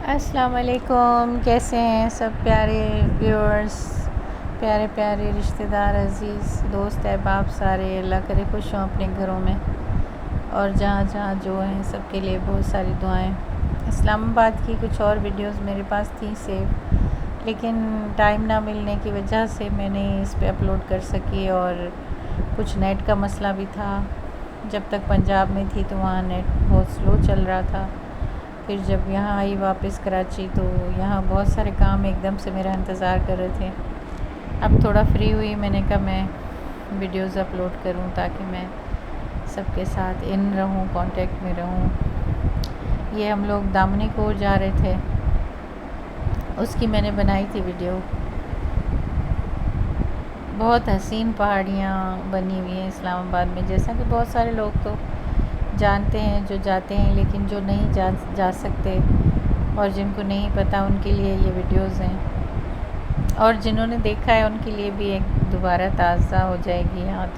अस्सलाम वालेकुम। कैसे हैं सब प्यारे व्यूअर्स, प्यारे प्यारे रिश्तेदार, अज़ीज़ दोस्त अहबाब सारे। अल्लाह करे खुश हों अपने घरों में और जहाँ जहाँ जो हैं सबके लिए बहुत सारी दुआएं। इस्लामाबाद की कुछ और वीडियोस मेरे पास थी सेव, लेकिन टाइम ना मिलने की वजह से मैंने इस पे अपलोड कर सकी। और कुछ नेट का मसला भी था। जब तक पंजाब में थी तो वहाँ नेट बहुत स्लो चल रहा था। फिर जब यहाँ आई वापस कराची तो यहाँ बहुत सारे काम एकदम से मेरा इंतज़ार कर रहे थे। अब थोड़ा फ्री हुई, मैंने कहा मैं वीडियोस अपलोड करूँ ताकि मैं सबके साथ इन रहूँ, कांटेक्ट में रहूँ। ये हम लोग दामनी को जा रहे थे, उसकी मैंने बनाई थी वीडियो। बहुत हसीन पहाड़ियाँ बनी हुई हैं इस्लामाबाद में, जैसा कि बहुत सारे लोग तो जानते हैं जो जाते हैं, लेकिन जो नहीं जा सकते और जिनको नहीं पता उनके लिए ये वीडियोस हैं, और जिन्होंने देखा है उनके लिए भी एक दोबारा ताज़ा हो जाएगी याद।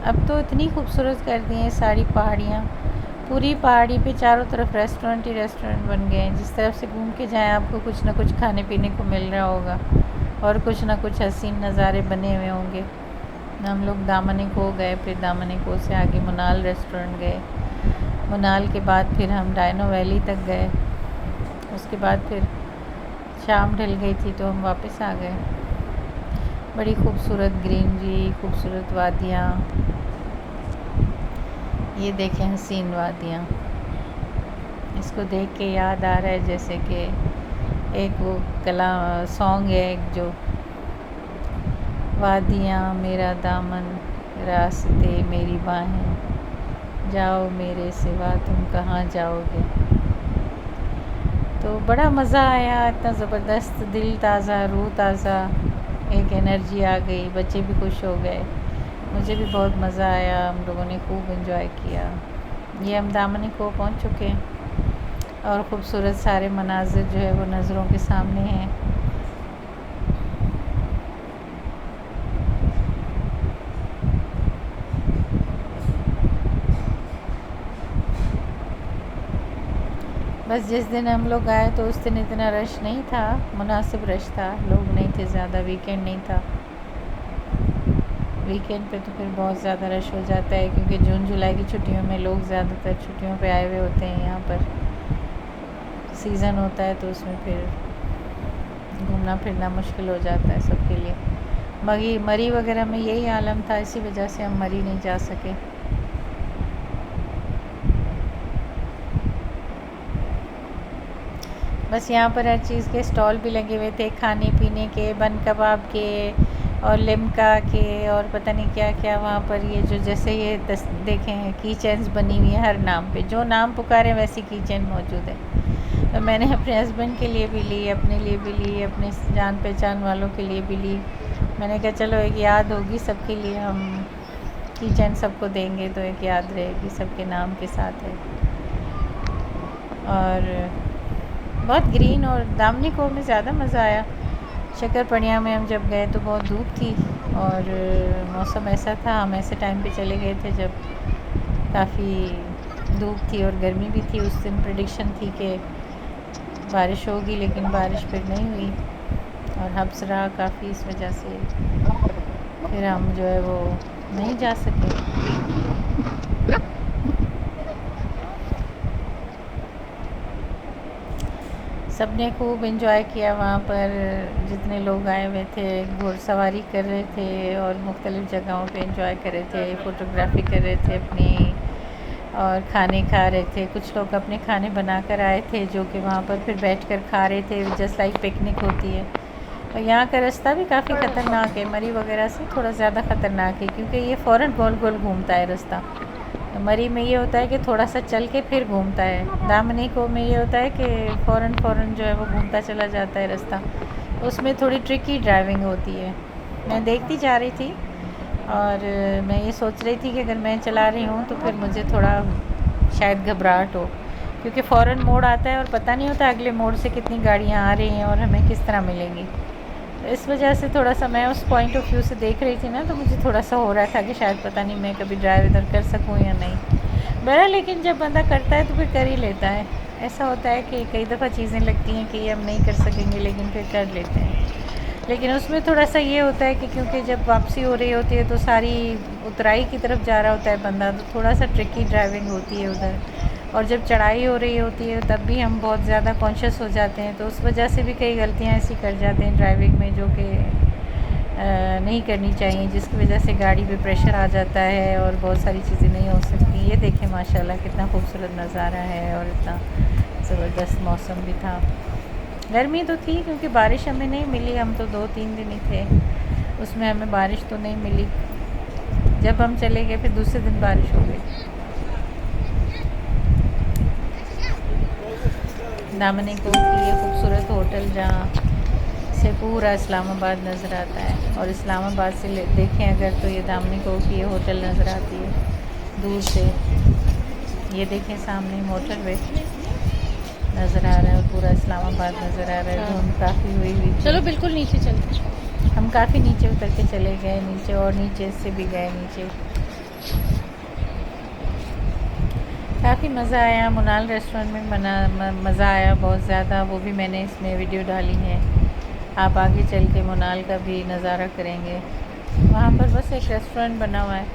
अब तो इतनी खूबसूरत कर दी हैं सारी पहाड़ियाँ। पूरी पहाड़ी पे चारों तरफ रेस्टोरेंट ही रेस्टोरेंट बन गए हैं। जिस तरफ से घूम के जाएँ आपको कुछ ना कुछ खाने पीने को मिल रहा होगा और कुछ ना कुछ हसीन नज़ारे बने हुए होंगे। हम लोग दामनी को गए, फिर दामनी को से आगे मुनाल रेस्टोरेंट गए। मुनाल के बाद फिर हम डायनो वैली तक गए। उसके बाद फिर शाम ढल गई थी तो हम वापस आ गए। बड़ी खूबसूरत ग्रीनरी, खूबसूरत वादियाँ। ये देखें हसीन वादियाँ, इसको देख के याद आ रहा है जैसे कि एक वो कला सॉन्ग है एक, जो वादियाँ मेरा दामन, रास्ते मेरी बाहें, जाओ मेरे सिवा तुम कहाँ जाओगे। तो बड़ा मज़ा आया, इतना ज़बरदस्त, दिल ताज़ा, रूह ताज़ा, एक एनर्जी आ गई। बच्चे भी खुश हो गए, मुझे भी बहुत मज़ा आया। हम लोगों ने खूब एंजॉय किया। ये हम दामनी को पहुँच चुके हैं और ख़ूबसूरत सारे मनाज़िर जो है वो नज़रों के सामने हैं। बस जिस दिन हम लोग आए तो उस दिन इतना रश नहीं था, मुनासिब रश था, लोग नहीं थे ज़्यादा, वीकेंड नहीं था। वीकेंड पे तो फिर बहुत ज़्यादा रश हो जाता है, क्योंकि जून जुलाई की छुट्टियों में लोग ज़्यादातर छुट्टियों पे आए हुए होते हैं। यहाँ पर सीज़न होता है तो उसमें फिर घूमना फिरना मुश्किल हो जाता है सबके लिए। मरी वगैरह में यही आलम था, इसी वजह से हम मरी नहीं जा सके। बस यहाँ पर हर चीज़ के स्टॉल भी लगे हुए थे, खाने पीने के, बन कबाब के और लिमका के और पता नहीं क्या क्या। वहाँ पर ये जो जैसे ये देखें हैं की चेन्स बनी हुई है, हर नाम पे जो नाम पुकारे वैसी की चेन मौजूद है। तो मैंने अपने हस्बैंड के लिए भी ली, अपने लिए भी ली, अपने जान पहचान वालों के लिए भी ली। मैंने कहा चलो एक याद होगी सबके लिए, हम की चेन सबको देंगे तो एक याद रहेगी, सबके नाम के साथ है। और बहुत ग्रीन, और दामनी को में ज़्यादा मज़ा आया। शक्करपड़िया में हम जब गए तो बहुत धूप थी और मौसम ऐसा था, हम ऐसे टाइम पे चले गए थे जब काफ़ी धूप थी और गर्मी भी थी। उस दिन प्रेडिक्शन थी कि बारिश होगी, लेकिन बारिश फिर नहीं हुई और हब्स रहा काफ़ी, इस वजह से फिर हम जो है वो नहीं जा सके। सब ने खूब एंजॉय किया वहाँ पर, जितने लोग आए हुए थे। घुड़सवारी कर रहे थे और मुख्तलिफ़ जगहों पे एंजॉय कर रहे थे, फ़ोटोग्राफी कर रहे थे अपनी, और खाने खा रहे थे। कुछ लोग अपने खाने बना कर आए थे जो कि वहाँ पर फिर बैठ कर खा रहे थे, जस्ट लाइक पिकनिक होती है। और यहाँ का रास्ता भी काफ़ी ख़तरनाक है, मरी वगैरह से थोड़ा ज़्यादा ख़तरनाक है, क्योंकि ये फ़ौरन गोल गोल घूमता है रास्ता। मरी में ये होता है कि थोड़ा सा चल के फिर घूमता है। दामनी को में ये होता है कि फ़ौरन जो है वो घूमता चला जाता है रास्ता। उसमें थोड़ी ट्रिकी ड्राइविंग होती है। मैं देखती जा रही थी और मैं ये सोच रही थी कि अगर मैं चला रही हूँ तो फिर मुझे थोड़ा शायद घबराहट हो, क्योंकि फ़ौरन मोड़ आता है और पता नहीं होता अगले मोड़ से कितनी गाड़ियाँ आ रही हैं और हमें किस तरह मिलेंगी। तो इस वजह से थोड़ा सा मैं उस पॉइंट ऑफ व्यू से देख रही थी ना, तो मुझे थोड़ा सा हो रहा था कि शायद पता नहीं मैं कभी ड्राइव इधर कर सकूँ या नहीं। बहरहाल लेकिन जब बंदा करता है तो फिर कर ही लेता है। ऐसा होता है कि कई दफ़ा चीज़ें लगती हैं कि ये हम नहीं कर सकेंगे, लेकिन फिर कर लेते हैं। लेकिन उसमें थोड़ा सा ये होता है कि क्योंकि जब वापसी हो रही होती है तो सारी उतराई की तरफ जा रहा होता है बंदा, तो थोड़ा सा ट्रिकी ड्राइविंग होती है उधर। और जब चढ़ाई हो रही होती है तब भी हम बहुत ज़्यादा कॉन्शियस हो जाते हैं, तो उस वजह से भी कई गलतियाँ ऐसी कर जाते हैं ड्राइविंग में जो कि नहीं करनी चाहिए, जिसकी वजह से गाड़ी पे प्रेशर आ जाता है और बहुत सारी चीज़ें नहीं हो सकती। ये देखें माशाल्लाह कितना खूबसूरत नज़ारा है और इतना ज़बरदस्त मौसम भी था। गर्मी तो थी क्योंकि बारिश हमें नहीं मिली, हम तो 2-3 दिन ही थे, उसमें हमें बारिश तो नहीं मिली। जब हम चले गए फिर दूसरे दिन बारिश हो गई। दामनी कोट की ये खूबसूरत होटल जहाँ से पूरा इस्लामाबाद नज़र आता है, और इस्लामाबाद से देखें अगर तो ये दामनी कोट की ये होटल नज़र आती है दूर से। ये देखें सामने मोटरवे नज़र आ रहा है और पूरा इस्लामाबाद नज़र आ रहा है। धुंध काफ़ी हुई हुई। चलो बिल्कुल नीचे चलते हैं। हम काफ़ी नीचे उतर के चले गए नीचे, और नीचे से भी गए नीचे। काफ़ी मज़ा आया। मुनाल रेस्टोरेंट में मज़ा आया बहुत ज़्यादा, वो भी मैंने इसमें वीडियो डाली है। आप आगे चल के मुनाल का भी नज़ारा करेंगे। वहाँ पर बस एक रेस्टोरेंट बना हुआ है,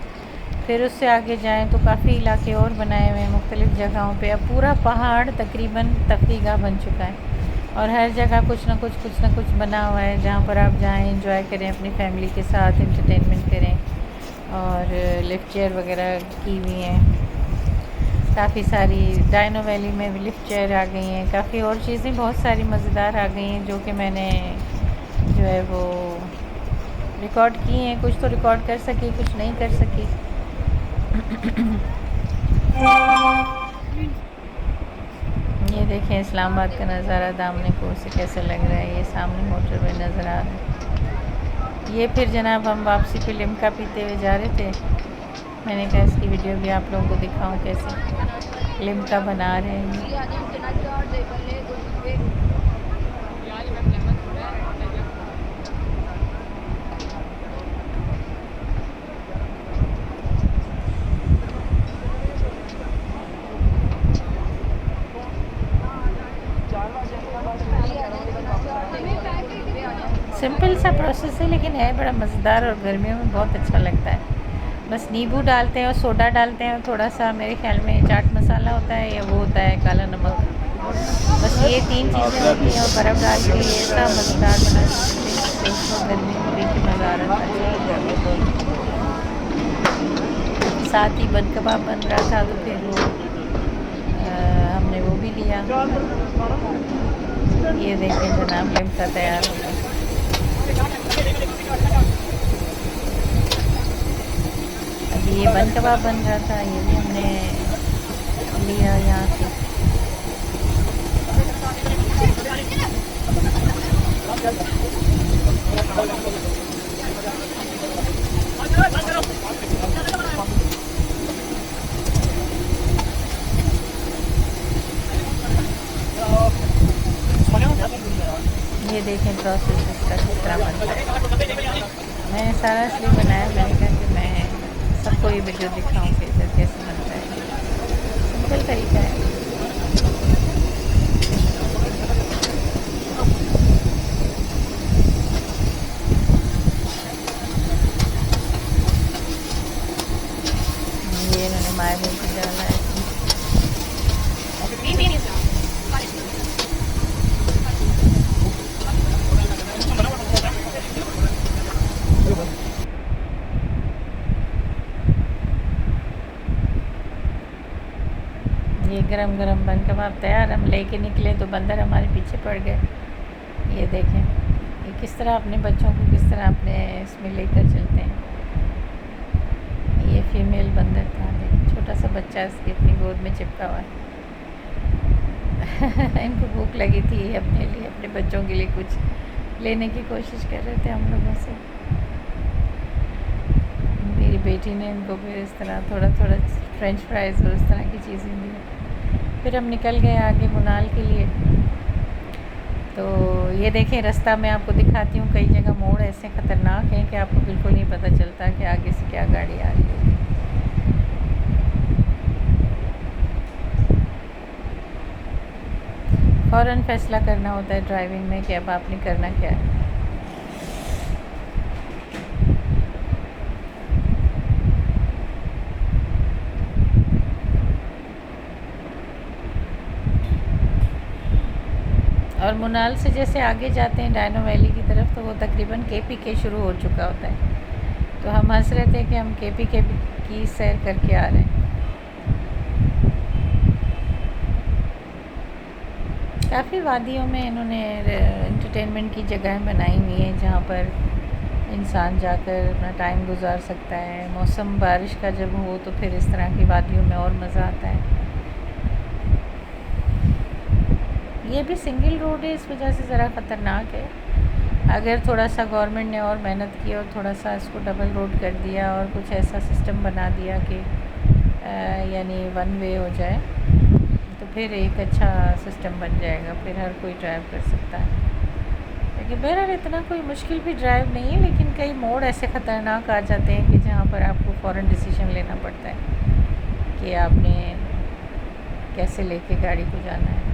फिर उससे आगे जाएं तो काफ़ी इलाके और बनाए हुए हैं मुख्तलिफ़ जगहों पे। अब पूरा पहाड़ तकरीबन तफरीगाह बन चुका है, और हर जगह कुछ ना कुछ बना हुआ है जहाँ पर आप जाएं, एंजॉय करें, अपनी फैमिली के साथ इंटरटेनमेंट करें। और लिफ्ट चेयर वगैरह की हुई हैं काफ़ी सारी। डायनो वैली में भी लिफ्ट चेयर आ गई हैं, काफ़ी और चीज़ें बहुत सारी मज़ेदार आ गई हैं जो कि मैंने जो है वो रिकॉर्ड की हैं। कुछ तो रिकॉर्ड कर सकी, कुछ नहीं कर सकी। ये देखें इस्लामाबाद का नज़ारा दामनी कोट से कैसा लग रहा है। ये सामने मोटरवे नज़र आ रहा है। ये फिर जनाब हम वापसी पे लिम्का पीते हुए जा रहे थे। मैंने कहा इसकी वीडियो भी आप लोगों को दिखाऊं कैसे लिम्का बना रहे हैं। सिंपल सा प्रोसेस है लेकिन है बड़ा मज़ेदार, और गर्मियों में बहुत अच्छा लगता है। बस नींबू डालते हैं और सोडा डालते हैं, और थोड़ा सा मेरे ख्याल में चाट मसाला होता है या वो होता है काला नमक। बस ये 3 चीज़ें होती हैं और बर्फ़ डाल के ये ऐसा मज़ेदार बना सकते हैं। गर्मी में पी के मज़ा आ रहा था। साथ ही बन कबाब बन रहा था, तो फिर वो हमने वो भी लिया। ये देखें जनाब लिम्का तैयार हो गया। अभी ये बन कबाब बन रहा था, ये भी हमने लिया यहाँ से। ये देखें प्रोसेस इसका किस तरह बनता है। मैंने सारा इसलिए बनाया, मैंने कहा कि मैं सबको ये वीडियो दिखाऊं कि इधर कैसे बनता है। सिंपल तरीका है। ये इन्होंने मायोनीज डाला है। ये गरम गरम बन कबाब तैयार। हम लेके निकले तो बंदर हमारे पीछे पड़ गए। ये देखें ये किस तरह अपने बच्चों को किस तरह अपने इसमें लेकर चलते हैं। ये फीमेल बंदर था, देखिए छोटा सा बच्चा इसकी अपनी गोद में चिपका हुआ है। इनको भूख लगी थी, अपने लिए अपने बच्चों के लिए कुछ लेने की कोशिश कर रहे थे हम लोगों से। मेरी बेटी ने इनको फिर इस तरह थोड़ा थोड़ा फ्रेंच फ्राइज़ और इस तरह की चीज़ें दी। फिर हम निकल गए आगे मुनाल के लिए। तो ये देखें रास्ता मैं आपको दिखाती हूँ, कई जगह मोड़ ऐसे ख़तरनाक हैं कि आपको बिल्कुल नहीं पता चलता कि आगे से क्या गाड़ी आ रही है। फ़ौरन फ़ैसला करना होता है ड्राइविंग में कि अब आपने करना क्या है। और मुनाल से जैसे आगे जाते हैं डायनो वैली की तरफ तो वो तकरीबन KPK शुरू हो चुका होता है। तो हम हंस रहे थे कि हम KPK की सैर करके आ रहे हैं। काफ़ी वादियों में इन्होंने एंटरटेनमेंट की जगहें बनाई हुई हैं जहाँ पर इंसान जाकर अपना टाइम गुजार सकता है। मौसम बारिश का जब हो तो फिर इस तरह की वादियों में और मज़ा आता है। ये भी सिंगल रोड है, इस वजह से ज़रा ख़तरनाक है। अगर थोड़ा सा गवर्नमेंट ने और मेहनत की और थोड़ा सा इसको डबल रोड कर दिया और कुछ ऐसा सिस्टम बना दिया कि यानी वन वे हो जाए तो फिर एक अच्छा सिस्टम बन जाएगा, फिर हर कोई ड्राइव कर सकता है। लेकिन बहरहाल इतना कोई मुश्किल भी ड्राइव नहीं है, लेकिन कई मोड़ ऐसे ख़तरनाक आ जाते हैं कि जहाँ पर आपको फ़ौरन डिसीजन लेना पड़ता है कि आपने कैसे लेके गाड़ी को जाना है।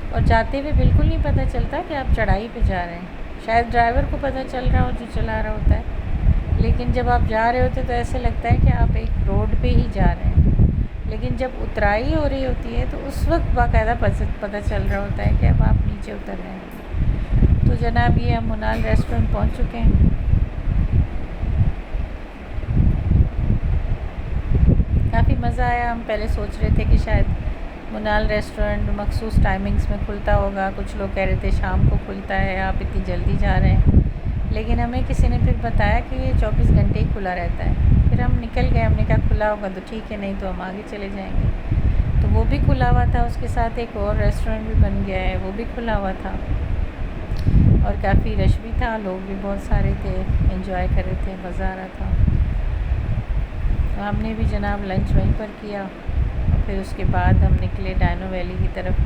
और जाते हुए बिल्कुल नहीं पता चलता कि आप चढ़ाई पे जा रहे हैं। शायद ड्राइवर को पता चल रहा हो जो चला रहा होता है, लेकिन जब आप जा रहे होते तो ऐसे लगता है कि आप एक रोड पे ही जा रहे हैं। लेकिन जब उतराई हो रही होती है तो उस वक्त बाकायदा पता चल रहा होता है कि अब आप नीचे उतर रहे हैं। तो जनाब ये हम मुनाल रेस्टोरेंट पहुंच चुके हैं। काफ़ी मज़ा आया। हम पहले सोच रहे थे कि शायद मुनाल रेस्टोरेंट मखसूस टाइमिंग्स में खुलता होगा, कुछ लोग कह रहे थे शाम को खुलता है, आप इतनी जल्दी जा रहे हैं। लेकिन हमें किसी ने फिर बताया कि ये 24 घंटे ही खुला रहता है। फिर हम निकल गए, हमने कहा खुला होगा तो ठीक है, नहीं तो हम आगे चले जाएंगे। तो वो भी खुला हुआ था, उसके साथ एक और रेस्टोरेंट भी बन गया है, वो भी खुला हुआ था और काफ़ी रश भी था, लोग भी बहुत सारे थे, एंजॉय कर रहे थे, मज़ा आ रहा था। तो हमने भी जनाब लंच वहीं पर किया। फिर उसके बाद हम निकले डायनो वैली की तरफ।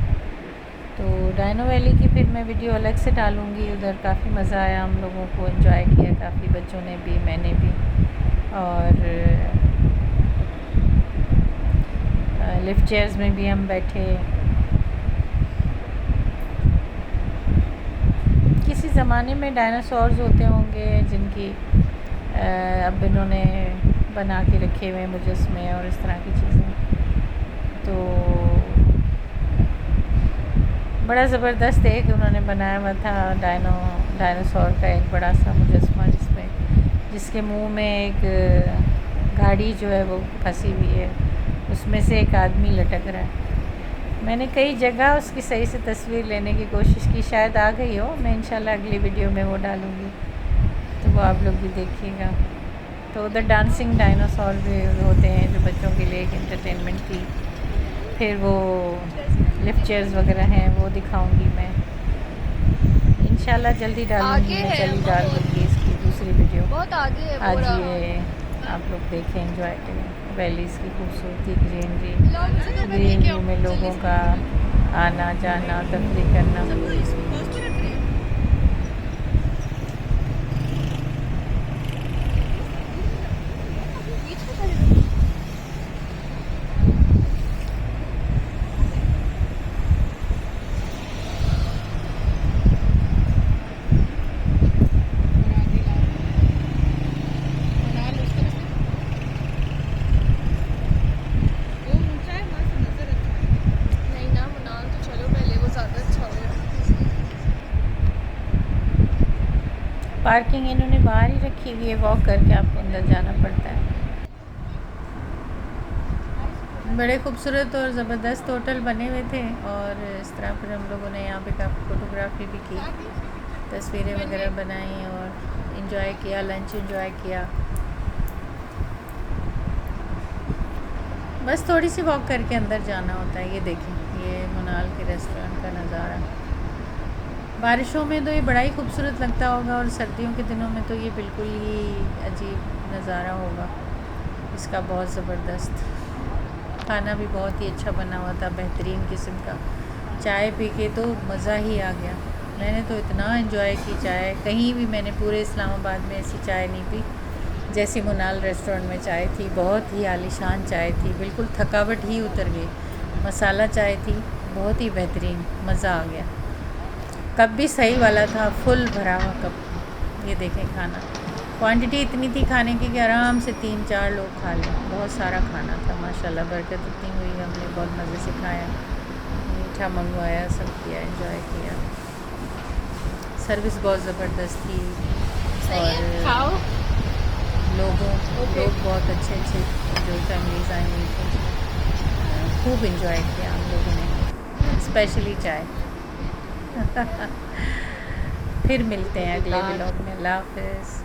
तो डायनो वैली की फिर मैं वीडियो अलग से डालूँगी। उधर काफ़ी मज़ा आया, हम लोगों को एंजॉय किया काफ़ी, बच्चों ने भी, मैंने भी। और लिफ्ट चेयर्स में भी हम बैठे। किसी ज़माने में डायनासोर्स होते होंगे जिनकी अब इन्होंने बना के रखे हुए मुजस्मे और इस तरह की चीज़ें। तो बड़ा ज़बरदस्त एक उन्होंने बनाया हुआ था डायनासोर का एक बड़ा सा मुजस्मा जिसके मुंह में एक गाड़ी जो है वो फंसी हुई है, उसमें से एक आदमी लटक रहा है। मैंने कई जगह उसकी सही से तस्वीर लेने की कोशिश की, शायद आ गई हो। मैं इंशाल्लाह अगली वीडियो में वो डालूँगी, तो वो आप लोग भी देखिएगा। तो उधर डांसिंग डायनासोर भी होते हैं जो बच्चों के लिए एक एंटरटेनमेंट की। फिर वो लिफ्ट चेयर्स वगैरह हैं, वो दिखाऊंगी मैं इंशाल्लाह, जल्दी डालूंगी मैं, जल्दी डाल दूँगी इसकी दूसरी वीडियो। बहुत आगे है। आज ये आप लोग देखें, एंजॉय करें वैलीज़ की खूबसूरती, ग्रीनरी में लोगों का आना जाना, तफरीह करना। पार्किंग इन्होंने बाहर ही रखी हुई है, वॉक करके आपको अंदर जाना पड़ता है। बड़े खूबसूरत और ज़बरदस्त होटल बने हुए थे और इस तरह पर हम लोगों ने यहाँ पे काफ़ी फ़ोटोग्राफी भी की, तस्वीरें वगैरह बनाई और इन्जॉय किया, लंच इन्जॉय किया। बस थोड़ी सी वॉक करके अंदर जाना होता है। ये देखें, ये मुनाल के रेस्टोरेंट का नज़ारा। बारिशों में तो ये बड़ा ही खूबसूरत लगता होगा और सर्दियों के दिनों में तो ये बिल्कुल ही अजीब नज़ारा होगा इसका। बहुत ज़बरदस्त खाना भी बहुत ही अच्छा बना हुआ था, बेहतरीन किस्म का। चाय पी के तो मज़ा ही आ गया। मैंने तो इतना एंजॉय की चाय, कहीं भी मैंने पूरे इस्लामाबाद में ऐसी चाय नहीं पी जैसी मुनाल रेस्टोरेंट में चाय थी, बहुत ही आलीशान चाय थी, बिल्कुल थकावट ही उतर गई। मसाला चाय थी, बहुत ही बेहतरीन, मज़ा आ गया। कप भी सही वाला था, फुल भरा हुआ कप। ये देखें खाना, क्वांटिटी इतनी थी खाने की कि आराम से 3-4 लोग खा लें। बहुत सारा खाना था, माशाल्लाह बरकत इतनी हुई। हमने बहुत मज़े से खाया, मीठा मंगवाया, सब किया, एंजॉय किया। सर्विस बहुत ज़बरदस्त थी और लोग बहुत अच्छे जो फैमिलीज़ आई हुई थी, खूब इंजॉय किया हम लोगों ने, स्पेशली चाय। फिर मिलते हैं अगले व्लॉग में। अल्लाह हाफ़िज़।